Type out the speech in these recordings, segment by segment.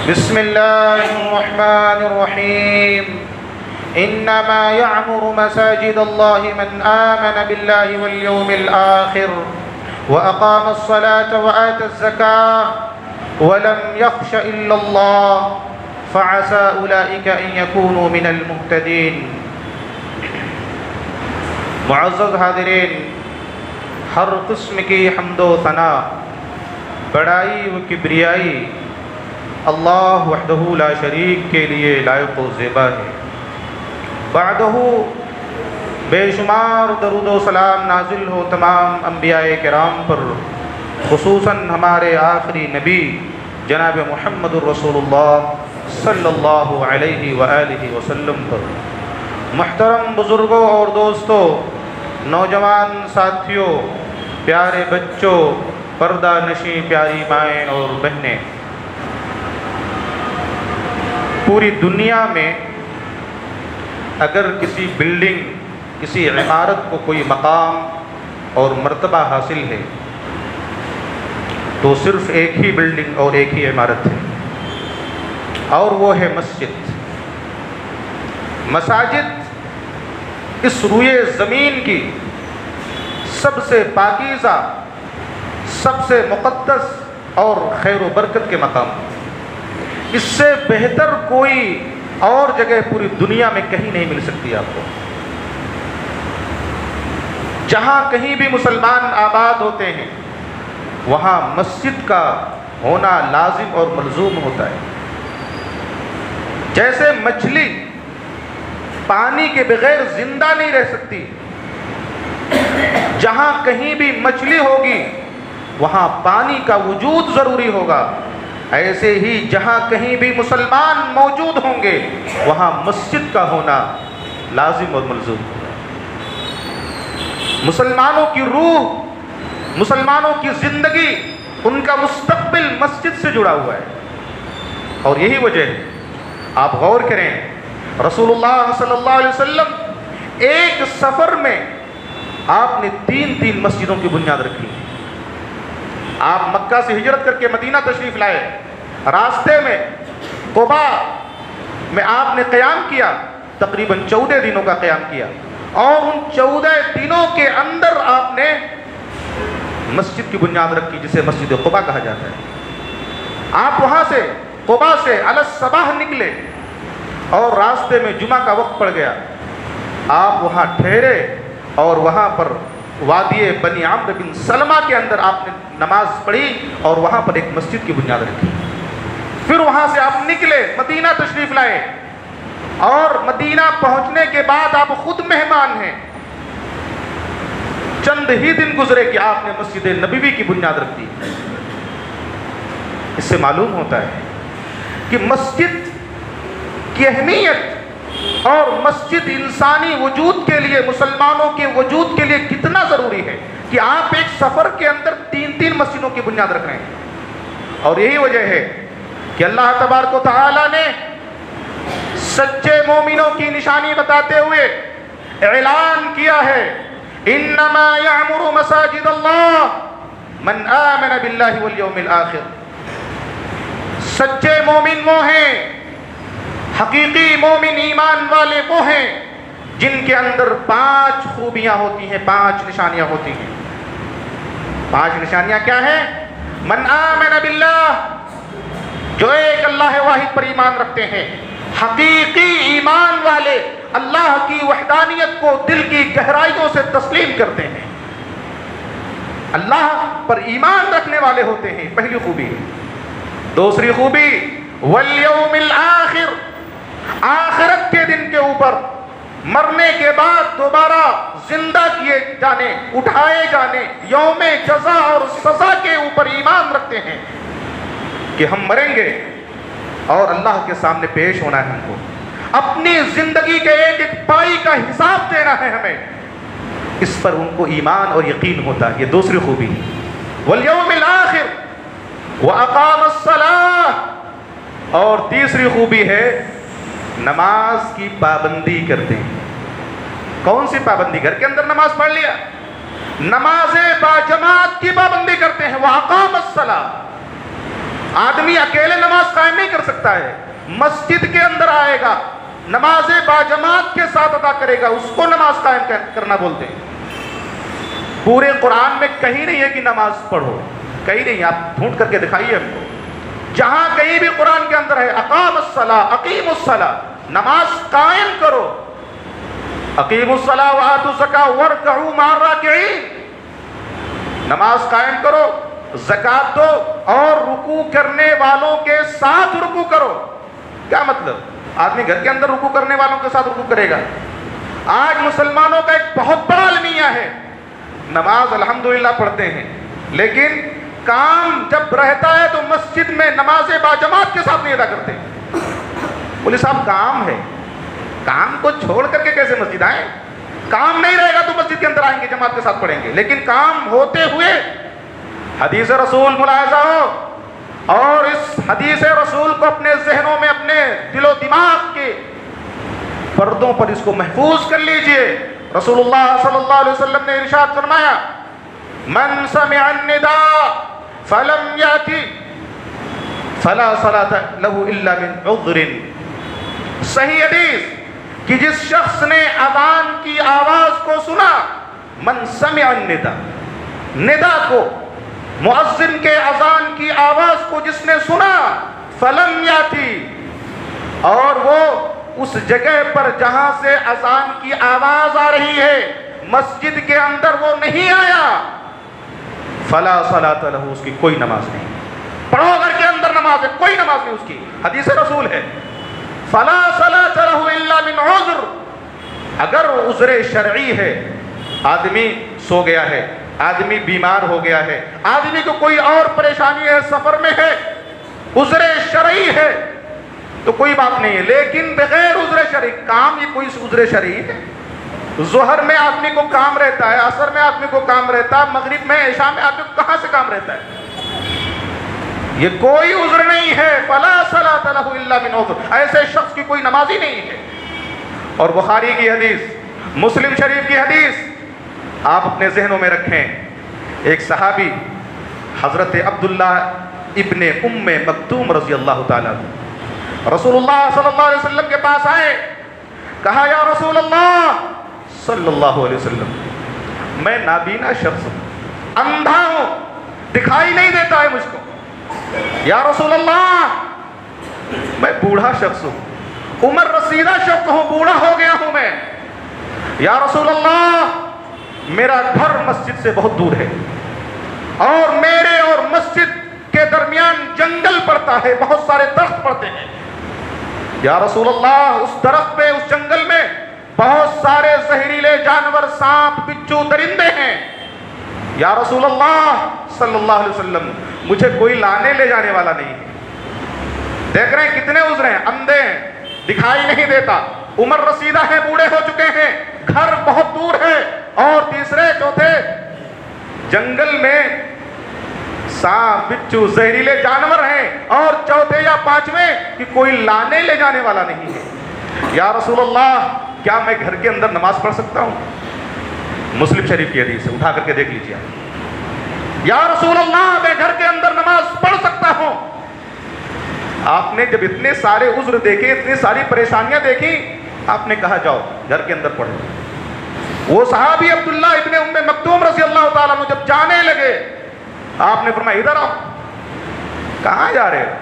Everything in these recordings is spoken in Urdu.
بسم الله الرحمن الرحيم إنما يعمر مساجد الله من آمن بالله واليوم الآخر وأقام الصلاة وآتى الزكاة ولم يخش إلا الله فعسى أولئك أن يكونوا من المهتدين۔ معزز حاضرین، ہر قسم کی حمد و ثنا، بڑائی و کبریائی اللہ وحدہ لا شریک کے لیے لائق و زیبا ہے۔ بعدہ بے شمار درود و سلام نازل ہو تمام انبیاء کرام پر، خصوصاً ہمارے آخری نبی جناب محمد الرسول اللہ صلی اللہ علیہ وآلہ وسلم پر۔ محترم بزرگوں اور دوستوں، نوجوان ساتھیوں، پیارے بچوں، پردہ نشیں پیاری مائیں اور بہنیں، پوری دنیا میں اگر کسی بلڈنگ، کسی عمارت کو کوئی مقام اور مرتبہ حاصل ہے تو صرف ایک ہی بلڈنگ اور ایک ہی عمارت ہے، اور وہ ہے مسجد۔ مساجد اس روئے زمین کی سب سے پاکیزہ، سب سے مقدس اور خیر و برکت کے مقام، اس سے بہتر کوئی اور جگہ پوری دنیا میں کہیں نہیں مل سکتی آپ کو۔ جہاں کہیں بھی مسلمان آباد ہوتے ہیں وہاں مسجد کا ہونا لازم اور ملزوم ہوتا ہے۔ جیسے مچھلی پانی کے بغیر زندہ نہیں رہ سکتی، جہاں کہیں بھی مچھلی ہوگی وہاں پانی کا وجود ضروری ہوگا، ایسے ہی جہاں کہیں بھی مسلمان موجود ہوں گے وہاں مسجد کا ہونا لازم اور ملزوم ہوگا۔ مسلمانوں کی روح، مسلمانوں کی زندگی، ان کا مستقبل مسجد سے جڑا ہوا ہے، اور یہی وجہ ہے۔ آپ غور کریں، رسول اللہ صلی اللہ علیہ وسلم ایک سفر میں آپ نے تین مسجدوں کی بنیاد رکھی۔ آپ مکہ سے ہجرت کر کے مدینہ تشریف لائے، راستے میں قباء میں آپ نے قیام کیا، تقریباً 14 دنوں کا قیام کیا، اور ان 14 دنوں کے اندر آپ نے مسجد کی بنیاد رکھی جسے مسجد قباء کہا جاتا ہے۔ آپ وہاں سے قباء سے علی الصباح نکلے اور راستے میں جمعہ کا وقت پڑ گیا، آپ وہاں ٹھہرے اور وہاں پر وادی بنی عمرو بن سلمہ کے اندر آپ نے نماز پڑھی اور وہاں پر ایک مسجد کی بنیاد رکھی۔ پھر وہاں سے آپ نکلے، مدینہ تشریف لائے، اور مدینہ پہنچنے کے بعد آپ خود مہمان ہیں، چند ہی دن گزرے کہ آپ نے مسجد نبوی کی بنیاد رکھ دی۔ اس سے معلوم ہوتا ہے کہ مسجد کی اہمیت اور مسجد انسانی وجود کے لیے، مسلمانوں کے وجود کے لیے کتنا ضروری ہے کہ آپ ایک سفر کے اندر تین مسجدوں کی بنیاد رکھ رہے ہیں۔ اور یہی وجہ ہے کہ اللہ تبارک و تعالی نے سچے مومنوں کی نشانی بتاتے ہوئے اعلان کیا ہے، انما یعمر مساجد اللہ من آمن باللہ والیوم الآخر۔ سچے مومن وہ ہیں، حقیقی مومن ایمان والے وہ ہیں جن کے اندر 5 خوبیاں ہوتی ہیں، 5 نشانیاں ہوتی ہیں۔ 5 نشانیاں کیا ہیں؟ من آمن باللہ، جو ایک اللہ واحد پر ایمان رکھتے ہیں، حقیقی ایمان والے اللہ کی وحدانیت کو دل کی گہرائیوں سے تسلیم کرتے ہیں، اللہ پر ایمان رکھنے والے ہوتے ہیں، پہلی خوبی۔ دوسری خوبی والیوم الآخر، آخرت کے دن کے اوپر، مرنے کے بعد دوبارہ زندہ کیے جانے، اٹھائے جانے، یوم جزا اور سزا کے اوپر ایمان رکھتے ہیں کہ ہم مریں گے اور اللہ کے سامنے پیش ہونا ہے، ہم کو اپنی زندگی کے ایک ایک پائی کا حساب دینا ہے ہمیں، اس پر ان کو ایمان اور یقین ہوتا ہے۔ یہ دوسری خوبی۔ والیوم الآخر واقام الصلاۃ، اور تیسری خوبی ہے نماز کی پابندی کرتے ہیں۔ کون سی پابندی؟ گھر کے اندر نماز پڑھ لیا، نماز با جماعت کی پابندی کرتے ہیں۔ وَأَقَامَ الصَّلَاةَ، آدمی اکیلے نماز قائم نہیں کر سکتا ہے، مسجد کے اندر آئے گا، نماز باجماعت کے ساتھ ادا کرے گا، اس کو نماز قائم کرنا بولتے ہیں۔ پورے قرآن میں کہیں نہیں ہے کہ نماز پڑھو، کہیں نہیں، آپ ڈھونڈ کر کے دکھائیے ہم کو، جہاں کہیں بھی قرآن کے اندر ہے اقام الصلاۃ، اقیم الصلاۃ، نماز قائم کرو، اقیم الصلاۃ وآتوا الزکاۃ وارکعوا مع الراکعین، نماز قائم کرو، زکات دو اور رکوع کرنے والوں کے ساتھ رکوع کرو۔ کیا مطلب؟ آدمی گھر کے اندر رکوع کرنے والوں کے ساتھ رکوع کرے گا؟ آج مسلمانوں کا ایک بہت بڑا المیہ ہے، نماز الحمدللہ پڑھتے ہیں، لیکن کام جب رہتا ہے تو مسجد میں نماز باجماعت کے ساتھ نہیں ادا کرتے۔ بولے صاحب کام ہے، کام کو چھوڑ کر کے کیسے مسجد آئیں؟ کام نہیں رہے گا تو مسجد کے اندر آئیں گے، جماعت کے ساتھ پڑھیں گے، لیکن کام ہوتے ہوئے حدیث رسول ملاحظہ ہو اور اس حدیث رسول کو اپنے ذہنوں میں، اپنے دل و دماغ کے پردوں پر اس کو محفوظ کر لیجئے۔ رسول اللہ صلی اللہ علیہ وسلم نے ارشاد فرمایا من سمع النداء فلم یاتی فلا صلاۃ له الا من عذر۔ صحیح حدیث کہ جس شخص نے اذان کی آواز کو سنا، من سمع النداء، ندا کو، مؤذن کے اذان کی آواز کو جس نے سنا، فلم یاتی، اور وہ اس جگہ پر جہاں سے اذان کی آواز آ رہی ہے مسجد کے اندر وہ نہیں آیا، فلا صلاۃ لہ، اس کی کوئی نماز نہیں۔ پڑھو گھر کے اندر نماز ہے، کوئی نماز نہیں اس کی، حدیث رسول ہے فلا صلاۃ لہ الا من عذر۔ اگر عذر شرعی ہے، آدمی سو گیا ہے، آدمی بیمار ہو گیا ہے، آدمی کو کوئی اور پریشانی ہے، سفر میں ہے، عذر شرعی ہے تو کوئی بات نہیں ہے، لیکن بغیر عذر شرعی، کام یہ کوئی عذر شرعی ہے؟ ظہر میں آدمی کو کام رہتا ہے، عصر میں آدمی کو کام رہتا ہے، مغرب میں، عشاء میں آدمی کو کہاں سے کام رہتا ہے؟ یہ کوئی عذر نہیں ہے، فلا صلاۃ لہ الا من عذر، ایسے شخص کی کوئی نماز ہی نہیں ہے۔ اور بخاری کی حدیث، مسلم شریف کی حدیث آپ اپنے ذہنوں میں رکھیں، ایک صحابی حضرت عبداللہ ابن ام مکتوم رضی اللہ تعالیٰ رسول اللہ صلی اللہ علیہ وسلم کے پاس آئے، کہا یا رسول اللہ صلی اللہ علیہ وسلم، میں نابینا شخص ہوں، اندھا ہوں، دکھائی نہیں دیتا ہے مجھ کو، یا رسول اللہ میں بوڑھا شخص ہوں، عمر رسیدہ شخص ہوں، بوڑھا ہو گیا ہوں میں، یا رسول اللہ میرا گھر مسجد سے بہت دور ہے اور میرے اور مسجد کے درمیان جنگل پڑتا ہے، بہت سارے درخت پڑتے ہیں، یا رسول اللہ اس درخت پہ، اس جنگل میں بہت سارے زہریلے جانور، سانپ، بچھو، درندے ہیں، یا رسول اللہ صلی اللہ علیہ وسلم مجھے کوئی لانے لے جانے والا نہیں ہے۔ دیکھ رہے ہیں کتنے عذر ہیں، اندھے ہیں، دکھائی نہیں دیتا، عمر رسیدہ ہے، بوڑھے ہو چکے ہیں، گھر بہت دور ہے، اور تیسرے چوتھے جنگل میں سانپ، بچھو، زہریلے جانور ہیں، اور چوتھے یا پانچویں کہ کوئی لانے لے جانے والا نہیں ہے، یا رسول اللہ کیا میں گھر کے اندر نماز پڑھ سکتا ہوں؟ مسلم شریف کی حدیث ہے، اٹھا کر کے دیکھ لیجیے آپ، یا رسول اللہ میں گھر کے اندر نماز پڑھ سکتا ہوں۔ آپ نے جب اتنے سارے عذر دیکھے، اتنی ساری پریشانیاں دیکھی، آپ نے کہا جاؤ گھر کے اندر پڑھو۔ وہ صحابی عبداللہ ابن ام مکتوم رضی اللہ تعالیٰ عنہ جب جانے لگے، آپ نے فرمایا ادھر آؤ، کہاں جا رہے ہو؟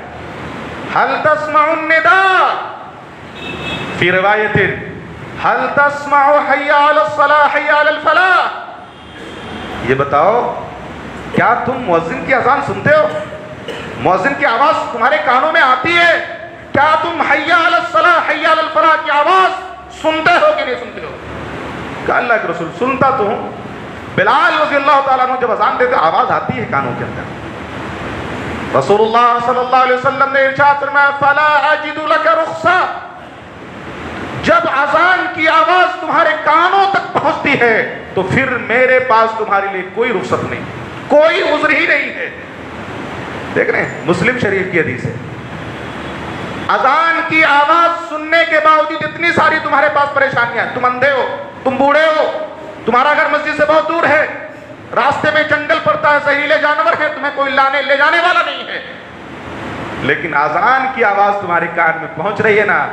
هل تسمع النداء، فی روایت هل تسمع حی علی الصلاۃ حی علی الفلاح، یہ بتاؤ کیا تم مؤذن کی اذان سنتے ہو؟ مؤذن کی آواز تمہارے کانوں میں آتی ہے؟ کیا تم حی علی الصلاۃ حی علی الفلاح کی آواز سنتے ہو کہ نہیں سنتے ہو؟ کہا اللہ کے رسول سنتا تو ہوں۔ بلال رضی اللہ تعالیٰ عنہ جب اذان دیتے آواز آتی ہے کانوں کے اندر۔ رسول اللہ صلی اللہ علیہ وسلم نے ارشاد فرمایا فلا اجد لک رخصہ، جب اذان کی آواز تمہارے کانوں تک پہنچتی ہے تو پھر میرے پاس تمہارے لیے کوئی رخصت نہیں، کوئی عذر ہی نہیں ہے۔ دیکھ رہے ہیں مسلم شریف کی حدیث ہے، اذان کی آواز سننے کے باوجود اتنی ساری تمہارے پاس پریشانیاں، تم اندھے ہو، تم بوڑھے ہو، تمہارا گھر مسجد سے بہت دور ہے، راستے میں جنگل پڑتا ہے، زہریلے جانور ہیں، تمہیں کوئی لانے لے جانے والا نہیں ہے، لیکن اذان کی آواز تمہارے کان میں پہنچ رہی ہے نا،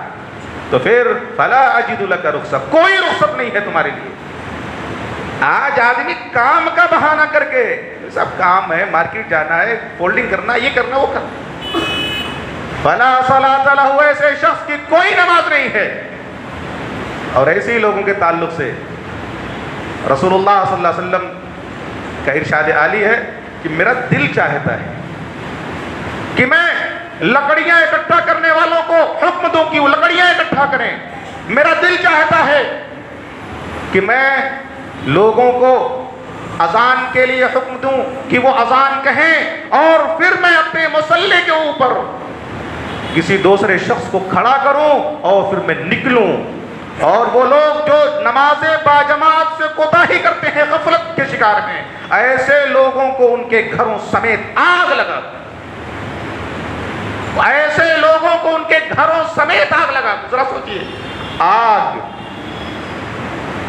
تو پھر فلا اجد لک رخصت، کوئی رخصت نہیں ہے تمہارے لیے۔ آج آدمی کام کا بہانہ کر کے، سب کام ہے، مارکیٹ جانا ہے، فولڈنگ کرنا، یہ کرنا وہ کرنا، فلا صلاۃ لہ، ایسے شخص کی کوئی نماز نہیں ہے۔ اور ایسے ہی لوگوں کے تعلق سے رسول اللہ صلی اللہ علیہ وسلم کا ارشاد عالی ہے کہ میرا دل چاہتا ہے کہ میں لکڑیاں اکٹھا کرنے والوں کو حکم دوں کہ وہ لکڑیاں اکٹھا کریں، میرا دل چاہتا ہے کہ میں لوگوں کو اذان کے لیے حکم دوں کہ وہ اذان کہیں، اور پھر میں اپنے مصلی کے اوپر کسی دوسرے شخص کو کھڑا کروں اور پھر میں نکلوں۔ اور وہ لوگ جو نماز باجماعت سے کوتاہی کرتے ہیں، غفلت کے شکار ہیں، ایسے لوگوں کو ان کے گھروں سمیت آگ لگا دو، ایسے لوگوں کو ان کے گھروں سمیت آگ لگا دو۔ ذرا سوچئے، آگ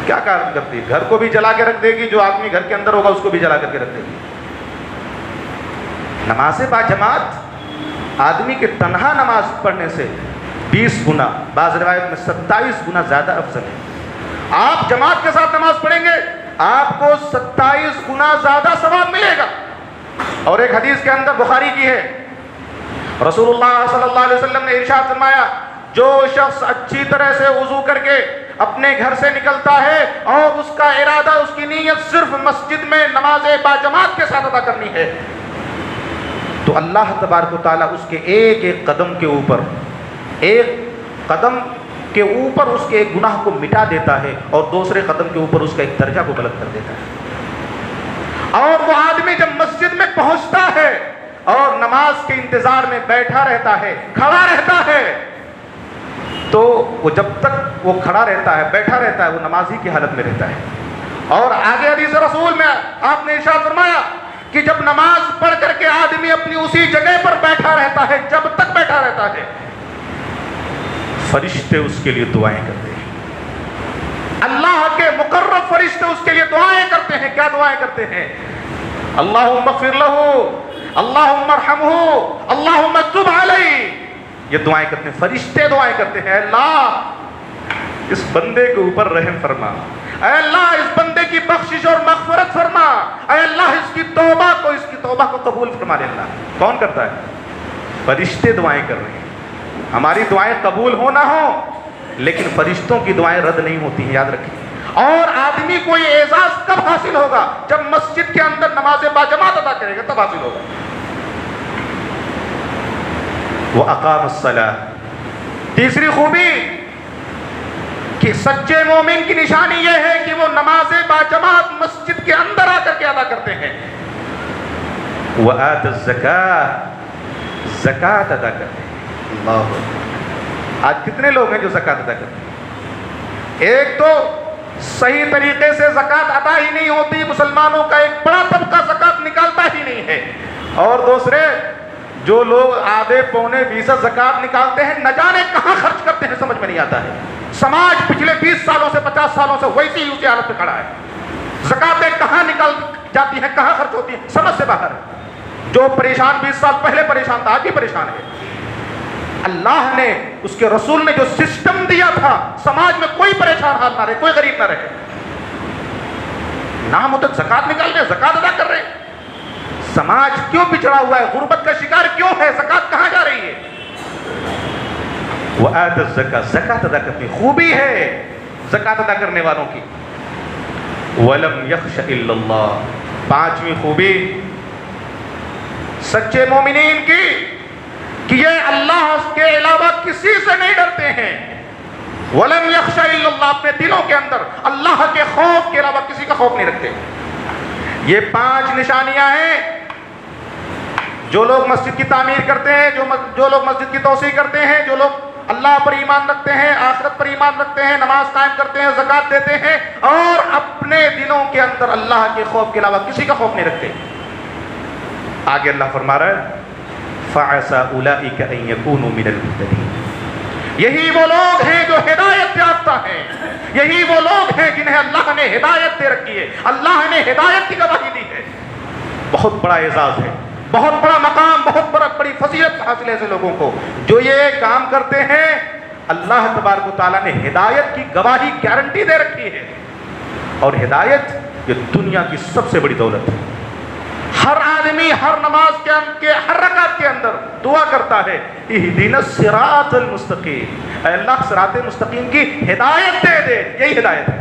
کیا کام کرتی ہے؟ گھر کو بھی جلا کے رکھ دے گی، جو آدمی گھر کے اندر ہوگا اس کو بھی جلا کر کے رکھ دے گی۔ نماز باجماعت آدمی کے تنہا نماز پڑھنے سے 20 گنا، بعض روایت میں 27 گنا زیادہ افضل ہے۔ آپ جماعت کے ساتھ نماز پڑھیں گے، آپ کو 27 گنا زیادہ ثواب ملے گا۔ اور ایک حدیث کے اندر بخاری کی ہے، رسول اللہ صلی اللہ علیہ وسلم نے ارشاد فرمایا، جو شخص اچھی طرح سے وضو کر کے اپنے گھر سے نکلتا ہے اور اس کا ارادہ، اس کی نیت صرف مسجد میں نماز باجماعت کے ساتھ ادا کرنی ہے، تو اللہ تبارک و تعالیٰ اس کے ایک ایک قدم کے اوپر، ایک قدم کے اوپر اس کے ایک گناہ کو مٹا دیتا ہے، اور دوسرے قدم کے اوپر اس کا ایک درجہ کو بلند کر دیتا ہے۔ اور وہ آدمی جب مسجد میں پہنچتا ہے اور نماز کے انتظار میں بیٹھا رہتا ہے، کھڑا رہتا ہے، تو وہ جب تک وہ کھڑا رہتا ہے، بیٹھا رہتا ہے، وہ نمازی کی حالت میں رہتا ہے۔ اور آگے حدیث رسول میں آپ نے ارشاد فرمایا کہ جب نماز پڑھ کر کے آدمی اپنی اسی جگہ پر بیٹھا رہتا ہے، جب تک بیٹھا رہتا ہے، فرشتے اس کے لیے دعائیں کرتے ہیں، اللہ کے مقرب فرشتے اس کے لیے دعائیں کرتے ہیں۔ کیا دعائیں کرتے ہیں؟ اللہم اغفر لہ، اللہم ارحمہ، اللہم تب علیہ، یہ دعائیں کرتے ہیں، فرشتے دعائیں کرتے ہیں، اے اللہ اس بندے کے اوپر رحم فرما، اے اللہ اس بندے کی بخشش اور مغفرت فرما، اے اللہ اس کی توبہ کو قبول فرما۔ لے اللہ کون کرتا ہے؟ فرشتے دعائیں کر رہے ہیں۔ ہماری دعائیں قبول ہو نہ ہو، لیکن فرشتوں کی دعائیں رد نہیں ہوتی ہیں، یاد رکھیں۔ اور آدمی کو یہ اعزاز کب حاصل ہوگا؟ جب مسجد کے اندر نماز باجماعت ادا کرے گا، تب حاصل ہوگا۔ وَأَقَامَ الصَّلَاةَ، تیسری خوبی کہ سچے مومن کی نشانی یہ ہے کہ وہ نماز باجماعت مسجد کے اندر آ کر کے ادا کرتے ہیں۔ وَآتَ الزَّكَاةَ، زکوٰۃ ادا کرتے ہیں۔ اللہ، آج کتنے لوگ ہیں جو زکوٰۃ ادا کرتے ہیں؟ ایک تو صحیح طریقے سے زکوٰۃ ادا ہی نہیں ہوتی، مسلمانوں کا ایک بڑا طبقہ زکوٰۃ نکالتا ہی نہیں ہے، اور دوسرے جو لوگ آدھے پونے فیصد زکوٰۃ نکالتے ہیں، نہ جانے کہاں خرچ کرتے ہیں، سمجھ میں نہیں آتا ہے۔ سماج پچھلے 20 سالوں سے 50 سالوں سے ویسی ہی اسی حالت پہ کھڑا ہے، زکوٰتیں کہاں نکل جاتی ہیں، کہاں خرچ ہوتی ہیں، سمجھ سے باہر ہے۔ جو پریشان 20 سال پہلے پریشان تھا، آج بھی پریشان ہے۔ اللہ نے، اس کے رسول نے جو سسٹم دیا تھا، سماج میں کوئی پریشان حال نہ رہے، کوئی غریب نہ رہے، نام تک زکوٰۃ نکال رہے ہیں، زکوٰۃ ادا کر رہے ہیں۔ سماج کیوں بچڑا ہوا ہے؟ غربت کا شکار کیوں ہے؟ زکوٰۃ کہاں جا رہی ہے؟ وَآتَ الزَّكَاةَ، زکوٰۃ ادا کرنے خوبی ہے زکوٰۃ ادا کرنے والوں کی۔ وَلَمْ يَخْشَ إِلَّا اللَّهُ، پانچویں خوبی سچے مومنین کی کہ یہ اللہ کے علاوہ کسی سے نہیں ڈرتے ہیں۔ وَلَمْ يَخْشَ إِلَّا اللَّهُ، اپنے دلوں کے اندر اللہ کے خوف کے علاوہ کسی کا خوف نہیں رکھتے۔ یہ 5 نشانیاں ہیں۔ جو لوگ مسجد کی تعمیر کرتے ہیں، جو لوگ مسجد کی توسیع کرتے ہیں، جو لوگ اللہ پر ایمان رکھتے ہیں، آخرت پر ایمان رکھتے ہیں، نماز قائم کرتے ہیں، زکوٰۃ دیتے ہیں، اور اپنے دلوں کے اندر اللہ کے خوف کے علاوہ کسی کا خوف نہیں رکھتے۔ آگے اللہ فرما رہا ہے فَعَسَىٰ أُولَٰئِكَ أَن يَكُونُوا مِنَ الْمُهْتَدِينَ، یہی وہ لوگ ہیں جو ہدایت یافتہ ہیں، یہی وہ لوگ ہیں جنہیں اللہ نے ہدایت دے رکھی ہے، اللہ نے ہدایت کی گواہی دی ہے۔ بہت بڑا اعزاز ہے، بہت بڑا مقام، بہت بڑی فضیلت حاصل ہے ایسے لوگوں کو جو یہ کام کرتے ہیں۔ اللہ تبارک و تعالیٰ نے ہدایت کی گواہی گارنٹی دے رکھی ہے، اور ہدایت یہ دنیا کی سب سے بڑی دولت ہے۔ ہر آدمی ہر نماز کے ہر رکعت کے اندر دعا کرتا ہے اہدنا الصراط المستقیم، اے اللہ صراط مستقیم کی ہدایت دے دے، یہی ہدایت ہے۔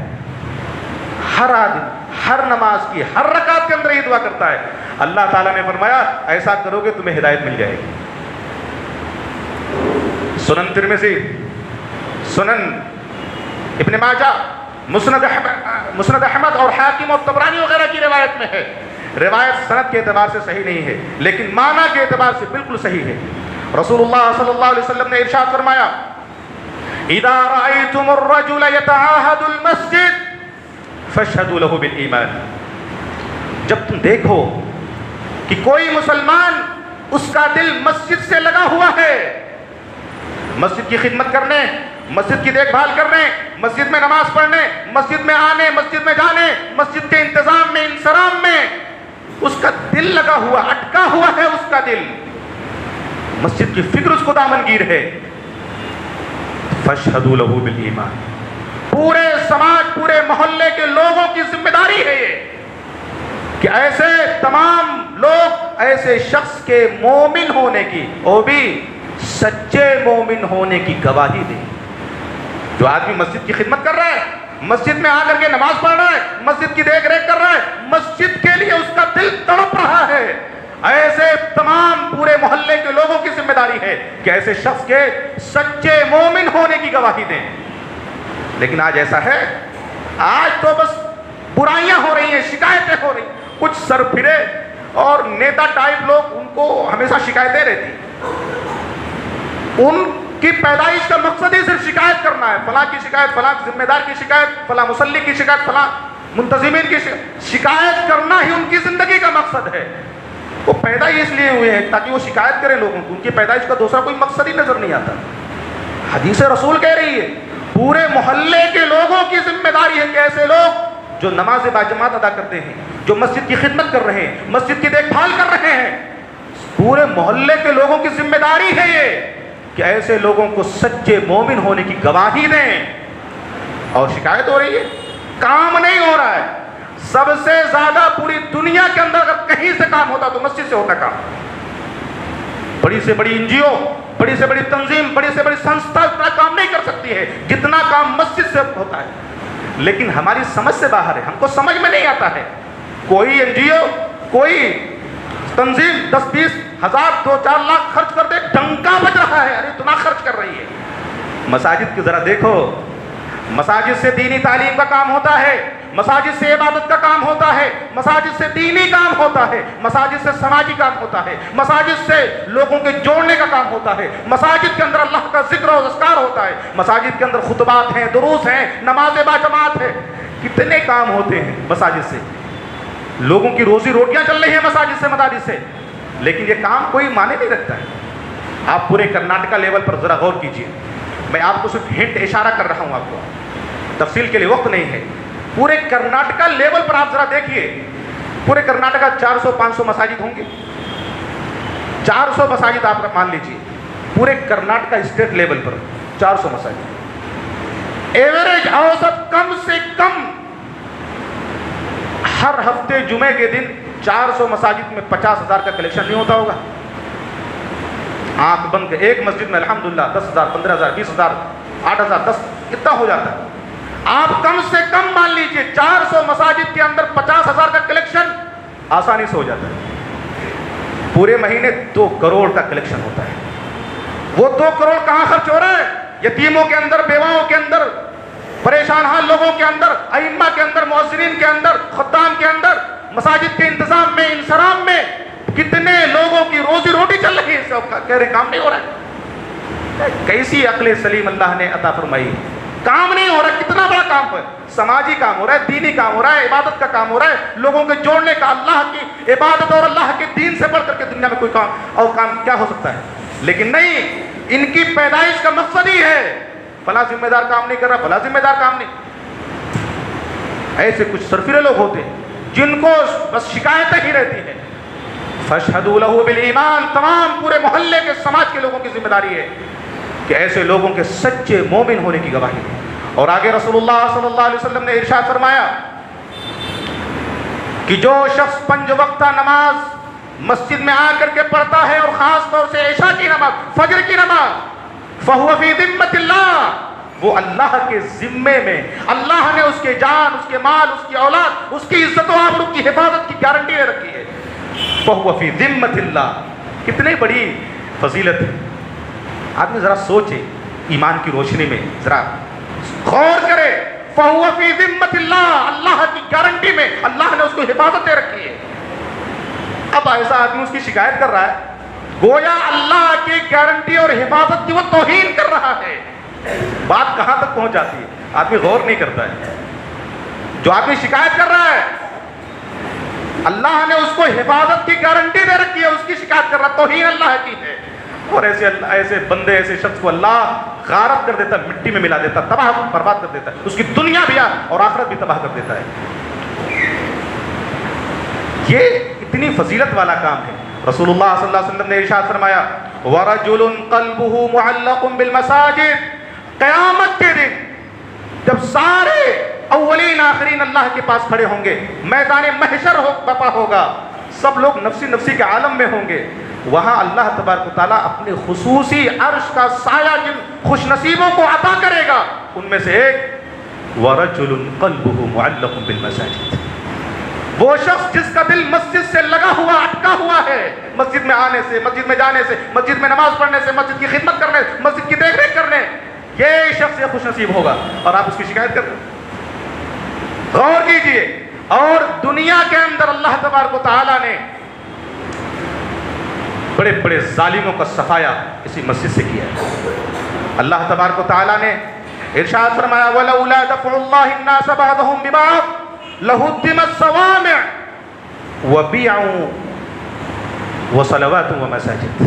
ہر آدمی ہر نماز کی ہر رکعت کے اندر یہ دعا کرتا ہے۔ اللہ تعالیٰ نے فرمایا ایسا کرو گے تمہیں ہدایت مل جائے گی۔ سنن ترمذی، سنن ابن ماجہ، مسند احمد اور حاکم اور طبرانی وغیرہ کی روایت میں ہے۔ روایت سند کے اعتبار سے صحیح نہیں ہے لیکن معنی کے اعتبار سے بالکل صحیح ہے۔ رسول اللہ صلی اللہ علیہ وسلم نے ارشاد فرمایا اذا رأيتم الرجل يتعاهد المسجد فاشهدوا له بالایمان، جب تم دیکھو کہ کوئی مسلمان اس کا دل مسجد سے لگا ہوا ہے، مسجد کی خدمت کرنے، مسجد کی دیکھ بھال کرنے، مسجد میں نماز پڑھنے، مسجد میں آنے، مسجد میں جانے، مسجد کے انتظام میں، انصرام میں اس کا دل لگا ہوا، اٹکا ہوا ہے اس کا دل، مسجد کی فکر اس کو دامنگیر ہے، فاشهدوا له بالایمان، پورے سماج، پورے محلے کے لوگوں کی ذمہ داری ہے یہ کہ ایسے تمام لوگ ایسے شخص کے مومن ہونے کی، وہ بھی سچے مومن ہونے کی گواہی دیں۔ جو آدمی مسجد کی خدمت کر رہا ہے، مسجد میں آ کر کے نماز پڑھ رہا ہے، مسجد کی دیکھ ریکھ کر رہا ہے، مسجد کے لیے اس کا دل تڑپ رہا ہے، ایسے تمام پورے محلے کے لوگوں کی ذمہ داری ہے کہ ایسے شخص کے سچے مومن ہونے کی گواہی دیں۔ لیکن آج ایسا ہے، آج تو بس برائیاں ہو رہی ہیں، شکایتیں ہو رہی ہیں، کچھ سرفرے اور نیتا ٹائپ لوگ، ان کو ہمیشہ شکایتیں رہتی ہیں، ان کی پیدائش کا مقصد ہی صرف شکایت کرنا ہے، فلاں کی شکایت، فلاں ذمہ دار کی شکایت، فلاں مصلی کی شکایت، فلاں منتظمین کی شکایت کرنا ہی ان کی زندگی کا مقصد ہے۔ وہ پیدا ہی اس لیے ہوئے ہیں تاکہ وہ شکایت کریں لوگوں کو، ان کی پیدائش کا دوسرا کوئی مقصد ہی نظر نہیں آتا۔ حدیث رسول کہہ رہی ہے پورے محلے کے لوگوں کی ذمہ داری ہے کہ ایسے لوگ جو نماز باجماعت ادا کرتے ہیں، جو مسجد کی خدمت کر رہے ہیں، مسجد کی دیکھ بھال کر رہے ہیں، پورے محلے کے لوگوں کی ذمہ داری ہے یہ کہ ایسے لوگوں کو سچے مومن ہونے کی گواہی دیں۔ اور شکایت ہو رہی ہے، کام نہیں ہو رہا ہے۔ سب سے زیادہ پوری دنیا کے اندر اگر کہیں سے کام ہوتا تو مسجد سے ہوتا کام۔ بڑی سے بڑی NGO، بڑی سے بڑی تنظیم، بڑی سے بڑی سنستھا اتنا کام نہیں کر سکتی ہے جتنا کام مسجد سے ہوتا ہے، لیکن ہماری سمجھ سے باہر ہے، ہم کو سمجھ میں نہیں آتا ہے۔ کوئی NGO، کوئی تنظیم 10-20 ہزار 2-4 لاکھ خرچ کر دے، ڈنکا بج رہا ہے، ارے اتنا خرچ کر رہی ہے۔ مساجد کی ذرا دیکھو، مساجد سے دینی تعلیم کا کام ہوتا ہے، مساجد سے عبادت کا کام ہوتا ہے، مساجد سے دینی کام ہوتا ہے، مساجد سے سماجی کام ہوتا ہے، مساجد سے لوگوں کے جوڑنے کا کام ہوتا ہے، مساجد کے اندر اللہ کا ذکر و اذکار ہوتا ہے، مساجد کے اندر خطبات ہیں، دروس ہیں، نماز باجماعت ہے، کتنے کام ہوتے ہیں مساجد سے، لوگوں کی روزی روٹیاں چل رہی ہیں مساجد سے، مساجد سے، لیکن یہ کام کوئی معنی نہیں رکھتا ہے۔ آپ پورے کرناٹکا لیول پر ذرا غور کیجئے، میں آپ کو صرف ہنٹ اشارہ کر رہا ہوں، آپ کو تفصیل کے لیے وقت نہیں ہے۔ پورے کرناٹکا لیول پر آپ ذرا دیکھیے، پورے کرناٹکا 400-500 مساجد ہوں گے، 400 مساجد آپ مان لیجئے، پورے کرناٹکا اسٹیٹ لیول پر 400 مساجد، ایوریج اوسط کم سے کم ہر ہفتے جمعے کے دن 400 مساجد میں 50,000 کا کلیکشن نہیں ہوتا ہوگا؟ آنکھ بند کے ایک مسجد میں الحمدللہ 10,000 15,000 20,000 8,000 10 کتنا ہو جاتا ہے؟ آپ کم سے کم مان لیجئے 400 مساجد کے اندر 50,000 کا کلیکشن آسانی سے ہو جاتا ہے۔ پورے مہینے 2 کروڑ کا کلیکشن ہوتا ہے۔ وہ 2 کروڑ کہاں خرچ ہو رہا ہے؟ یتیموں کے اندر، بیواؤں کے اندر، پریشان حال لوگوں کے اندر، ائمہ کے اندر، مؤذنین کے اندر، خطام کے اندر، مساجد کے انتظام میں، انصرام میں کتنے لوگوں کی روزی روٹی چل رہی ہے، سب کا کہہ رہے کام نہیں ہو رہا ہے۔ کیسی عقل سلیم اللہ نے عطا فرمائی، کام نہیں ہو رہا ہے، کتنا بڑا کام ہے، سماجی کام ہو رہا ہے، دینی کام ہو رہا ہے، عبادت کا کام ہو رہا ہے، لوگوں کے جوڑنے کا، اللہ کی عبادت اور اللہ کے دین سے بڑھ کر کے دنیا میں کوئی کام اور کام کیا ہو سکتا ہے؟ لیکن نہیں، ان کی پیدائش کا مقصد ہی ہے فلاں ذمہ دار کام نہیں کر رہا، فلاں ذمہ دار کام نہیں۔ ایسے کچھ سرفرے لوگ ہوتے ہیں جن کو بس شکایتیں ہی رہتی ہیں، فاشهدوا له بالایمان، تمام پورے محلے کے سماج کے لوگوں کی ذمہ داری ہے کہ ایسے لوگوں کے سچے مومن ہونے کی گواہی دیں۔ اور آگے رسول اللہ صلی اللہ علیہ وسلم نے ارشاد فرمایا کہ جو شخص 5 وقتہ نماز مسجد میں آ کر کے پڑھتا ہے، اور خاص طور سے عشاء کی نماز، فجر کی نماز، فَهُوَ فِي ذِمَّةِ اللَّهِ، وہ اللہ کے ذمے میں، اللہ نے اس کے جان، اس کے مال، اس کی اولاد، اس کی عزت و آبرو کی حفاظت کی گارنٹی دے رکھی ہے۔ فَهُوَ فِي ذِمَّةِ اللَّهِ، کتنی بڑی فضیلت ہے۔ آدمی ذرا سوچے، ایمان کی روشنی میں ذرا غور کرے، فَهُوَ فِي ذِمَّةِ اللَّهِ، اللہ کی گارنٹی میں اللہ نے اس کو حفاظت دے رکھی ہے۔ اب ایسا آدمی اس کی شکایت کر رہا ہے، گویا اللہ کی گارنٹی اور حفاظت کی وہ توہین کر رہا ہے۔ بات کہاں تک پہنچ جاتی ہے، آدمی غور نہیں کرتا ہے۔ جو آدمی شکایت کر رہا ہے، اللہ نے اس کو حفاظت کی گارنٹی دے رکھی ہے، اس کی شکایت کر رہا ہے، توہین اللہ کی ہے۔ اور ایسے بندے، ایسے شخص کو اللہ غارت کر دیتا ہے، مٹی میں ملا دیتا ہے، تباہ برباد کر دیتا ہے، اس کی دنیا بھی اور آخرت بھی تباہ کر دیتا ہے۔ یہ اتنی فضیلت والا کام ہے۔ رسول اللہ صلی اللہ علیہ وسلم نے ارشاد فرمایا وَرَجُلٌ قَلْبُهُ مُعَلَّقٌ بِالْمَسَاجِدِ، قیامت کے دن جب سارے اولین آخرین اللہ کے پاس کھڑے ہوں گے، میدان محشر بپا ہوگا، سب لوگ نفسی نفسی کے عالم میں ہوں گے، وہاں اللہ تبارک و تعالیٰ اپنے خصوصی عرش کا سایہ جن خوش نصیبوں کو عطا کرے گا، ان میں سے ایک وَرَجُلٌ قَلْبُهُ مُعَلَّقٌ بِالْمَسَاجِدِ، وہ شخص جس کا دل مسجد سے لگا ہوا، اٹکا ہوا ہے، مسجد میں آنے سے، مسجد میں جانے سے، مسجد میں نماز پڑھنے سے، مسجد کی خدمت کرنے، مسجد کی دیکھ ریکھ کرنے، یہ شخص یہ خوش نصیب ہوگا، اور آپ اس کی شکایت کرتے ہیں۔ غور کیجئے، اور دنیا کے اندر اللہ تبارک و تعالیٰ نے بڑے بڑے ظالموں کا صفایا اسی مسجد سے کیا ہے۔ اللہ تبارک و تعالیٰ نے ارشاد فرمایا وَلَوْلَا دَفْعُ اللَّهِ النَّاسَ بَعْضَهُم بِبَعْضٍ لَهُدِّمَتْ صَوَامِعُ وَبِيَعٌ وَصَلَوَاتٌ وَمَسَاجِدُ۔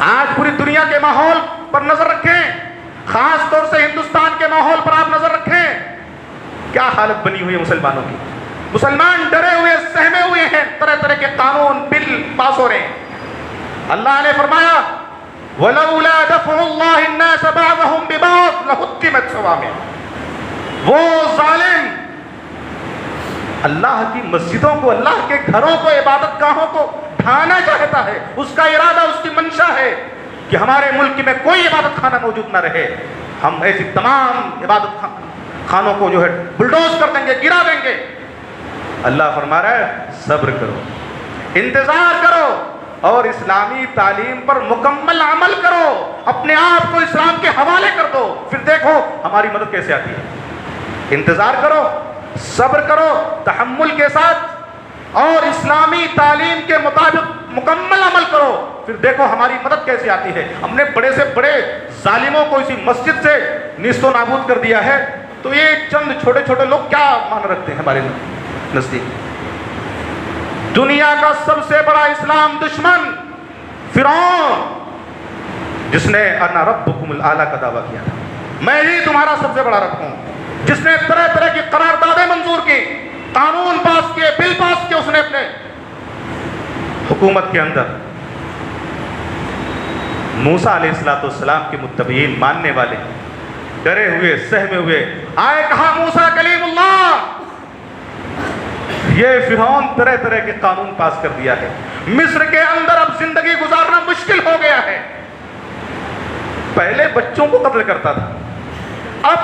آج پوری دنیا کے ماحول پر نظر رکھیں، خاص طور سے ہندوستان کے ماحول پر آپ نظر رکھیں، کیا حالت بنی ہوئی ہے مسلمانوں کی۔ مسلمان ڈرے ہوئے، سہمے ہوئے ہیں، طرح طرح کے قانون بل پاس ہو رہے ہیں۔ اللہ نے فرمایا وَلَوْلَا دَفْعُ اللَّهِ النَّاسَ بَعْضَهُم بِبَعْضٍ لَهُدِّمَتْ صَوَامِعُ، وہ ظالم اللہ کی مسجدوں کو، اللہ کے گھروں کو، عبادت گاہوں کو ڈھانا چاہتا ہے، اس کا ارادہ، اس کی منشا ہے کہ ہمارے ملک میں کوئی عبادت خانہ موجود نہ رہے، ہم ایسی تمام عبادت خانوں کو جو ہے بلڈوز کر دیں گے، گرا دیں گے۔ اللہ فرما رہا ہے صبر کرو، انتظار کرو، اور اسلامی تعلیم پر مکمل عمل کرو، اپنے آپ کو اسلام کے حوالے کر دو، پھر دیکھو ہماری مدد کیسے آتی ہے۔ انتظار کرو، صبر کرو تحمل کے ساتھ، اور اسلامی تعلیم کے مطابق مکمل عمل کرو، پھر دیکھو ہماری مدد کیسے آتی ہے۔ ہم نے بڑے سے بڑے ظالموں کو اسی مسجد سے نیست و نابود کر دیا ہے، تو یہ چند چھوٹے چھوٹے لوگ کیا مان رکھتے ہیں ہمارے نزدیک۔ دنیا کا سب سے بڑا اسلام دشمن فرعون، جس نے انا ربکم الاعلی کا دعویٰ کیا تھا، میں ہی تمہارا سب سے بڑا رب ہوں، جس نے طرح طرح کی قراردادیں منظور کی، قانون پاس کیے، بل پاس کیے، اس نے اپنے حکومت کے اندر۔ موسیٰ علیہ السلام کے متبعین، ماننے والے، ڈرے ہوئے، سہمے ہوئے آئے، کہا موسیٰ کلیم اللہ، یہ فرعون طرح طرح کے قانون پاس کر دیا ہے، مصر کے اندر اب زندگی گزارنا مشکل ہو گیا ہے۔ پہلے بچوں کو قتل کرتا تھا، اب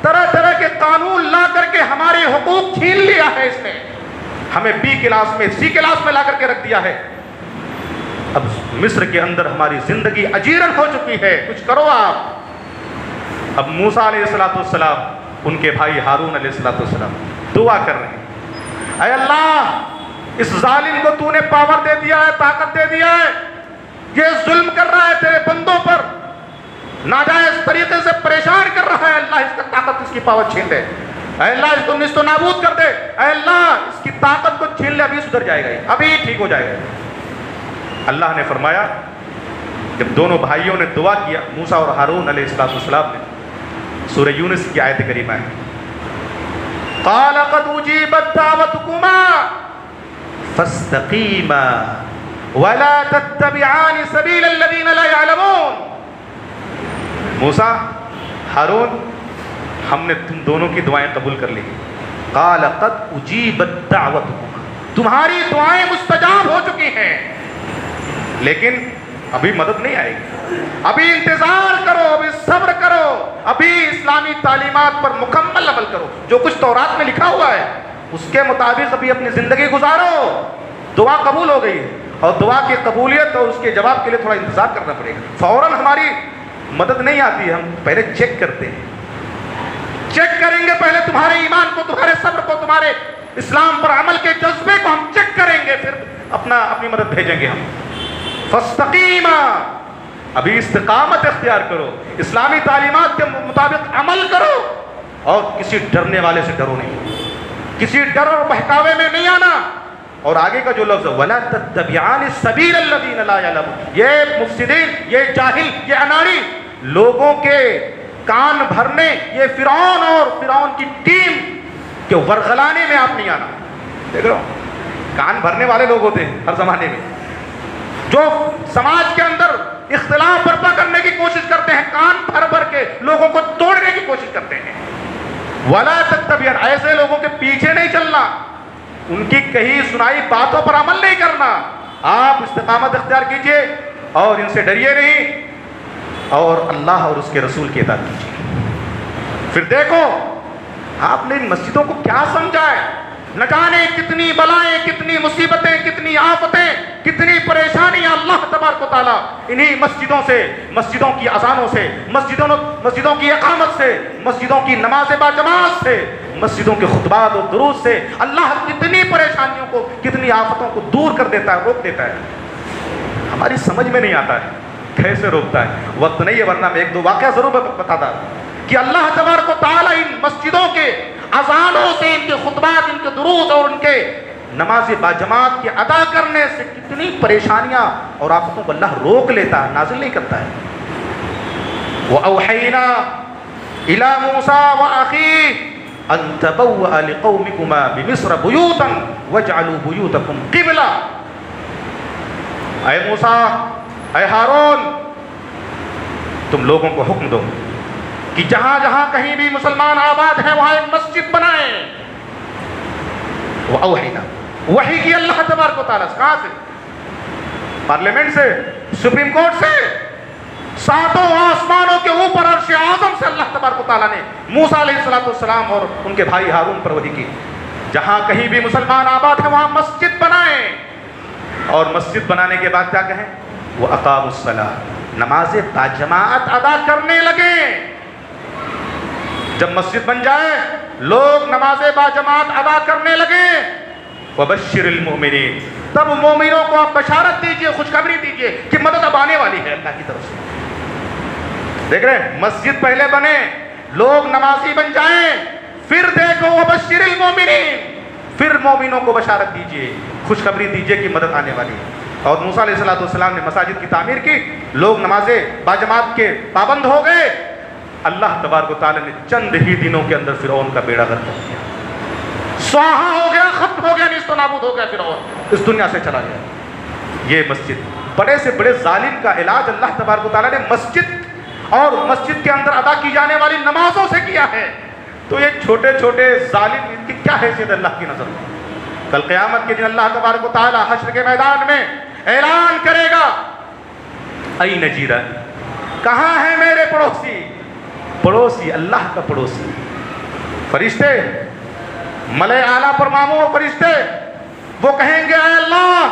طرح طرح کے قانون لا کر کے ہمارے حقوق چھین لیا ہے، اس نے ہمیں بی کلاس میں، سی کلاس میں لا کر کے رکھ دیا ہے۔ اب مصر کے اندر ہماری زندگی اجیرن ہو چکی ہے، کچھ کرو آپ۔ اب موسیٰ علیہ السلام، ان کے بھائی ہارون علیہ السلام دعا کر رہے ہیں، اے اللہ اس ظالم کو تو نے پاور دے دیا ہے، طاقت دے دیا ہے، یہ ظلم کر رہا ہے تیرے بندوں پر، ناجائز طریقے سے پریشان کر رہا ہے، اللہ اس کا طاقت، اس کی پاور چھین دے، اے اللہ اس کو نیست و نابود کر دے، اے اللہ اس کی طاقت کو چھین لے، ابھی سدھر جائے گا، ابھی ٹھیک ہو جائے گا۔ اللہ نے فرمایا، جب دونوں بھائیوں نے دعا کیا، موسیٰ اور ہارون علیہ السلام نے، سورہ یونس کی آیت کریمہ ہے، قال قد اجیبت دعوتکما فاستقیما ولا تتبعان سبیل الذین لا یعلمون. موسیٰ، ہارون، ہم نے تم دونوں کی دعائیں قبول کر لی. قال قد اجیبت دعوتکما، تمہاری دعائیں مستجاب ہو چکی ہیں، لیکن ابھی مدد نہیں آئے گی. ابھی انتظار کرو، ابھی صبر کرو، ابھی اسلامی تعلیمات پر مکمل عمل کرو. جو کچھ تورات میں لکھا ہوا ہے اس کے مطابق ابھی اپنی زندگی گزارو. دعا قبول ہو گئی ہے، اور دعا کی قبولیت اور اس کے جواب کے لیے تھوڑا انتظار کرنا پڑے گا. فوراً ہماری مدد نہیں آتی ہے، ہم پہلے چیک کرتے ہیں. چیک کریں گے پہلے تمہارے ایمان کو، تمہارے صبر کو، تمہارے اسلام پر عمل کے جذبے کو ہم چیک کریں گے، پھر اپنی مدد بھیجیں گے ہم. فاستقیما، ابھی استقامت اختیار کرو، اسلامی تعلیمات کے مطابق عمل کرو، اور کسی ڈرنے والے سے ڈرو نہیں، کسی ڈر اور بہکاوے میں نہیں آنا. اور آگے کا جو لفظ ہے وَلَا تَتَّبِعَانِ السَّبِيلَ الَّذِينَ لَا يَعْلَمُونَ، یہ مفسدین، یہ جاہل، یہ اناڑی لوگوں کے کان بھرنے، یہ فرعون اور فرعون کی ٹیم کے ورغلانے میں آپ نہیں آنا. دیکھ رہے ہو، کان بھرنے والے لوگ ہوتے ہیں ہر زمانے میں، جو سماج کے اندر اختلاف برپا کرنے کی کوشش کرتے ہیں، کان بھر بھر کے لوگوں کو توڑنے کی کوشش کرتے ہیں. وَلَا تَتَّبِعَانِ، ایسے لوگوں کے پیچھے نہیں چلنا، ان کی کہی سنائی باتوں پر عمل نہیں کرنا. آپ استقامت اختیار کیجئے اور ان سے ڈریے نہیں، اور اللہ اور اس کے رسول کی اطاعت کیجیے. پھر دیکھو آپ نے ان مسجدوں کو کیا سمجھا ہے. نہ جانے کتنی بلائیں، کتنی مصیبتیں، کتنی آفتیں، کتنی پریشانیاں اللہ تبارک و تعالیٰ انہی مسجدوں سے، مسجدوں کی اذانوں سے، مسجدوں کی اقامت سے، مسجدوں کی نماز باجماعت سے، مسجدوں کے خطبات اور دروس سے اللہ کتنی پریشانیوں کو، کتنی آفتوں کو دور کر دیتا ہے، روک دیتا ہے. ہماری سمجھ میں نہیں آتا ہے کیسے روکتا ہے. وقت نہیں ہے، ورنہ میں ایک دو واقعہ ضرور بتاتا کہ اللہ تبارک و تعالیٰ ان مسجدوں کے اذانوں سے، ان کے خطبات، ان کے دروس اور ان کے نماز باجماعت کے ادا کرنے سے کتنی پریشانیاں اور آفتوں کو اللہ روک لیتا ہے، نازل نہیں کرتا ہے. وَأَوْحَيْنَا إِلَى مُوسَىٰ وَأَخِيهِ أَن تَبَوَّأَ لِقَوْمِكُمَا بِمِصْرَ بُيُوتًا وَاجْعَلُوا بُيُوتَكُمْ قِبْلَةً. اے موسیٰ، اے ہارون، تم لوگوں کو حکم دو کہ جہاں جہاں کہیں بھی مسلمان آباد ہیں وہاں ایک مسجد بنائیں. وَأَوْحَيْنَا، وحی کی اللہ تبارک و تعالیٰ سے. کہاں سے؟ پارلیمنٹ سے، سپریم کورٹ سے، ساتوں آسمانوں کے اوپر عرش اعظم سے اللہ تبارک و تعالیٰ نے موسیٰ علیہ السلام اور ان کے بھائی ہارون پر وحی کی. جہاں کہیں بھی مسلمان آباد ہیں وہاں مسجد بنائیں. اور مسجد بنانے کے بعد کیا کہیں؟ وَأَقَامُوا الصَّلَاةَ، نماز باجماعت ادا کرنے لگیں. جب مسجد بن جائے، لوگ نماز باجماعت ادا کرنے لگیں. وَبَشِّرِ الْمُؤْمِنِينَ، تب مومنوں کو آپ بشارت دیجئے، خوشخبری دیجئے کہ مدد اب آنے والی ہے اللہ کی طرف سے. دیکھ رہے ہیں، مسجد پہلے بنے، لوگ نمازی بن جائیں، پھر دیکھو وَبَشِّرِ الْمُؤْمِنِينَ، پھر مومنوں کو بشارت دیجئے، خوشخبری دیجئے کہ مدد آنے والی ہے. اور موسیٰ علیہ السلام نے مساجد کی تعمیر کی، لوگ نماز باجماعت کے پابند ہو گئے. اللہ تبارک و تعالیٰ نے چند ہی دنوں کے اندر فرعون کا بیڑا غرق کر دیا. سواہا ہو گیا، ختم ہو گیا، نیست و نابود ہو گیا فرعون، اس دنیا سے چلا گیا. یہ مسجد، بڑے سے بڑے ظالم کا علاج اللہ تبارک و تعالیٰ نے مسجد اور مسجد کے اندر ادا کی جانے والی نمازوں سے کیا ہے. تو یہ چھوٹے چھوٹے ظالم، ان کی کیا حیثیت ہے اللہ کی نظر میں؟ کل قیامت کے دن اللہ تبارک و تعالیٰ حشر کے میدان میں اعلان کرے گا، اَیْنَ جِیرَانِی، کہاں ہے میرے پڑوسی؟ پڑوسی، اللہ کا پڑوسی. فرشتے، ملائے اعلیٰ پر مامور فرشتے، وہ کہیں گے اے اللہ،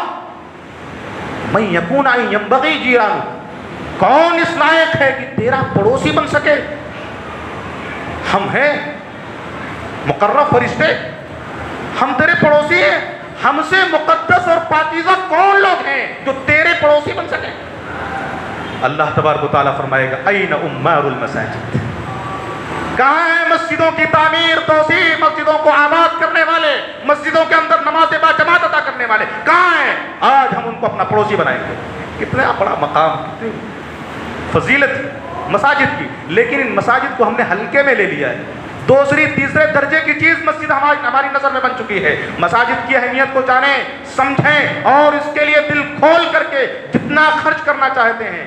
مَن یکون ان ینبغی جیران، کون اس لائق ہے کہ تیرا پڑوسی بن سکے؟ ہم ہیں مقرب فرشتے، ہم تیرے پڑوسی ہیں. ہم سے مقدس اور پاکیزہ کون لوگ ہیں جو تیرے پڑوسی بن سکیں؟ اللہ تبارک و تعالیٰ فرمائے گا اَیْنَ عُمَّارُ الْمَسَاجِدِ، کہاں ہیں مسجدوں کی تعمیر، توسیع، مسجدوں کو آباد کرنے والے، مسجدوں کے اندر نماز باجماعت ادا کرنے والے کہاں ہیں؟ آج ہم ان کو اپنا پڑوسی بنائیں گے. کتنا بڑا مقام، کتنی فضیلت مساجد کی. لیکن ان مساجد کو ہم نے ہلکے میں لے لیا ہے. دوسری تیسرے درجے کی چیز مسجد ہماری نظر میں بن چکی ہے۔ مساجد کی اہمیت کو جانیں، سمجھیں اور اس کے لیے دل کھول کر کے جتنا خرچ کرنا چاہتے ہیں۔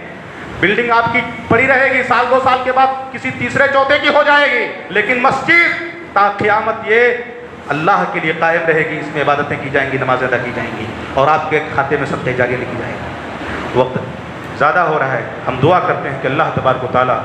بلڈنگ آپ کی پڑی رہے گی، سال 2 سال کے بعد کسی تیسرے چوتھے کی ہو جائے گی، لیکن مسجد تا قیامت یہ اللہ کے لیے قائم رہے گی، اس میں عبادتیں کی جائیں گی، نمازیں ادا کی جائیں گی اور آپ کے کھاتے میں صدقے جاریہ لکھی جائے گی۔ وقت زیادہ ہو رہا ہے، ہم دعا کرتے ہیں کہ اللہ تبارک و تعالی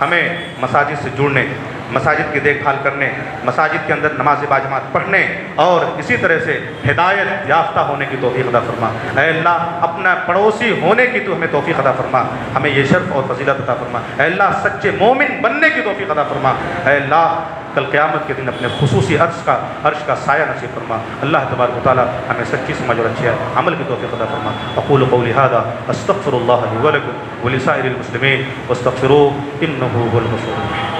ہمیں مساجد سے جڑنے، مساجد کی دیکھ بھال کرنے، مساجد کے اندر نماز باجماعت پڑھنے اور اسی طرح سے ہدایت یافتہ ہونے کی توفیق عطا فرما۔ اے اللہ اپنا پڑوسی ہونے کی تو ہمیں توفیق عطا فرما، ہمیں یہ شرف اور فضیلت عطا فرما۔ اے اللہ سچے مومن بننے کی توفیق عطا فرما۔ اے اللہ کل قیامت کے دن اپنے خصوصی عرش کا سایہ نصیب فرما۔ اللہ تبارک و تعالی ہمیں سچی سمجھ اور اچھے عمل کی توفیق عطا فرما۔ اقول قولی ھذا استغفر اللہ لی ولکم ولسائر المسلمین واستغفروہ انہ هو الغفور الرحیم۔